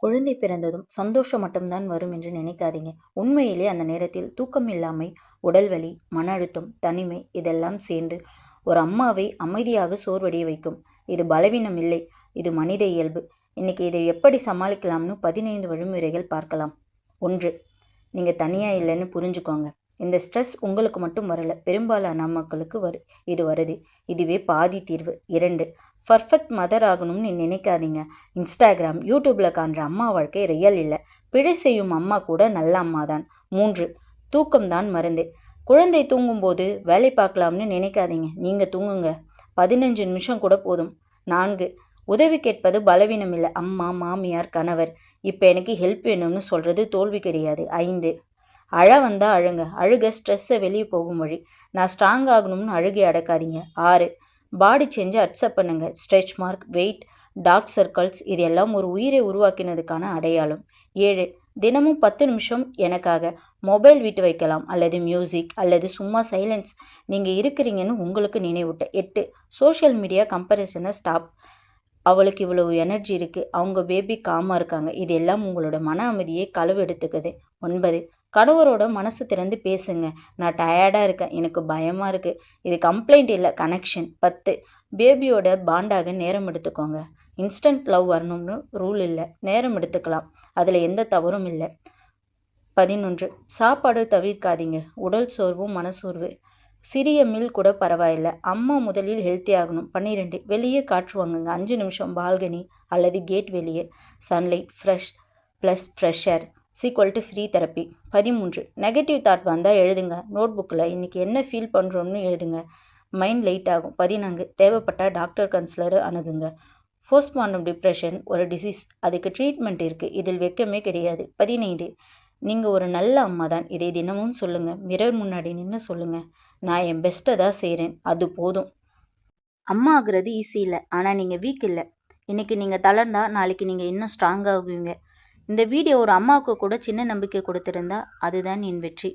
குழந்தை பிறந்ததும் சந்தோஷம் மட்டும்தான் வரும் என்று நினைக்காதீங்க. உண்மையிலே அந்த நேரத்தில் தூக்கமில்லாமை, உடல்வலி, மன அழுத்தம், தனிமை இதெல்லாம் சேர்ந்து ஒரு அம்மாவை அமைதியாக சோர்வடைய வைக்கும். இது பலவீனம் இல்லை, இது மனித இயல்பு. இன்னைக்கு இதை எப்படி சமாளிக்கலாம்னு 15 வழிமுறைகள் பார்க்கலாம். 1. நீங்கள் தனியாக இல்லைன்னு புரிஞ்சுக்கோங்க. இந்த ஸ்ட்ரெஸ் உங்களுக்கு மட்டும் வரல, பெரும்பாலான மக்களுக்கு இது வருது. இதுவே பாதி தீர்வு. 2. பர்ஃபெக்ட் மதர் ஆகணும்னு நினைக்காதீங்க. இன்ஸ்டாகிராம், யூடியூப்பில் காண்ற அம்மா வாழ்க்கை ரியல் இல்லை. பிழை செய்யும் அம்மா கூட நல்ல அம்மா தான். 3. தூக்கம்தான் மருந்து. குழந்தை தூங்கும்போது வேலை பார்க்கலாம்னு நினைக்காதீங்க. நீங்கள் தூங்குங்க, 15 நிமிஷம் கூட போதும். 4. உதவி கேட்பது பலவீனம் இல்லை. அம்மா, மாமியார், கணவர் இப்போ எனக்கு ஹெல்ப் வேணும்னு சொல்கிறது தோல்வி கிடையாது. 5. அழ வந்தால் அழுங்க. அழுக ஸ்ட்ரெஸ்ஸை வெளியே போகும் வழி. நான் ஸ்ட்ராங் ஆகணும்னு அழுகை அடக்காதீங்க. 6. பாடி சேஞ்சை அக்செப்ட் பண்ணுங்க. Stretch mark, weight, dark circles இது எல்லாம் ஒரு உயிரை உருவாக்கினதுக்கான அடையாளம். 7. தினமும் 10 நிமிஷம் எனக்காக மொபைல் விட்டு வைக்கலாம், அல்லது மியூசிக், அல்லது சும்மா சைலன்ஸ். நீங்கள் இருக்கிறீங்கன்னு உங்களுக்கு நினைவூட்ட. 8. சோஷியல் மீடியா கம்பேரிசனை ஸ்டாப். அவளுக்கு இவ்வளவு எனர்ஜி இருக்குது, அவங்க பேபி காமாக இருக்காங்க, இது எல்லாம் உங்களோட மன அமைதியை களவு எடுத்துக்குது. 9. கணவரோட மனசு திறந்து பேசுங்க. நான் டயர்டாக இருக்கேன், எனக்கு பயமாக இருக்குது, இது கம்ப்ளைண்ட் இல்லை, கனெக்ஷன். 10. பேபியோட பாண்டாக நேரம் எடுத்துக்கோங்க. இன்ஸ்டன்ட் லவ் வரணும்னு ரூல் இல்லை, நேரம் எடுத்துக்கலாம், அதில் எந்த தவறும் இல்லை. 11. சாப்பாடு தவிர்க்காதீங்க. உடல் சோர்வு, மனசோர்வு, சிறிய மீல் கூட பரவாயில்லை, அம்மா முதலில் ஹெல்த்தி ஆகணும். 12. வெளியே காற்று வாங்குங்க. 5 நிமிஷம் பால்கனி அல்லது கேட் வெளியே. Sunlight, fresh plus fresh air = free therapy. 13. Negative thought வந்தால் எழுதுங்க. நோட்புக்கில் இன்றைக்கி என்ன ஃபீல் பண்ணுறோம்னு எழுதுங்க, மைண்ட் லைட் ஆகும். 14. தேவைப்பட்டால் டாக்டர் கன்சலரை அணுகுங்க. போஸ்ட்மார்ட்டம் டிப்ரெஷன் ஒரு டிசீஸ், அதுக்கு ட்ரீட்மெண்ட் இருக்குது, இதில் வெக்கமே கிடையாது. 15. நீங்கள் ஒரு நல்ல அம்மா தான், இதை தினமும் சொல்லுங்கள். மிரர் முன்னாடி நின்று சொல்லுங்கள், நான் என் பெஸ்ட்டை தான் செய்கிறேன், அது போதும். அம்மா ஆகிறது ஈஸி இல்லை, ஆனால் நீங்கள் வீக் இல்லை. இன்றைக்கி நீங்கள் தளர்ந்தா நாளைக்கு நீங்கள் இன்னும் ஸ்ட்ராங்காகுவீங்க. இந்த வீடியோ ஒரு அம்மாவுக்கு கூட சின்ன நம்பிக்கை கொடுத்துருந்தா அதுதான் என் வெற்றி.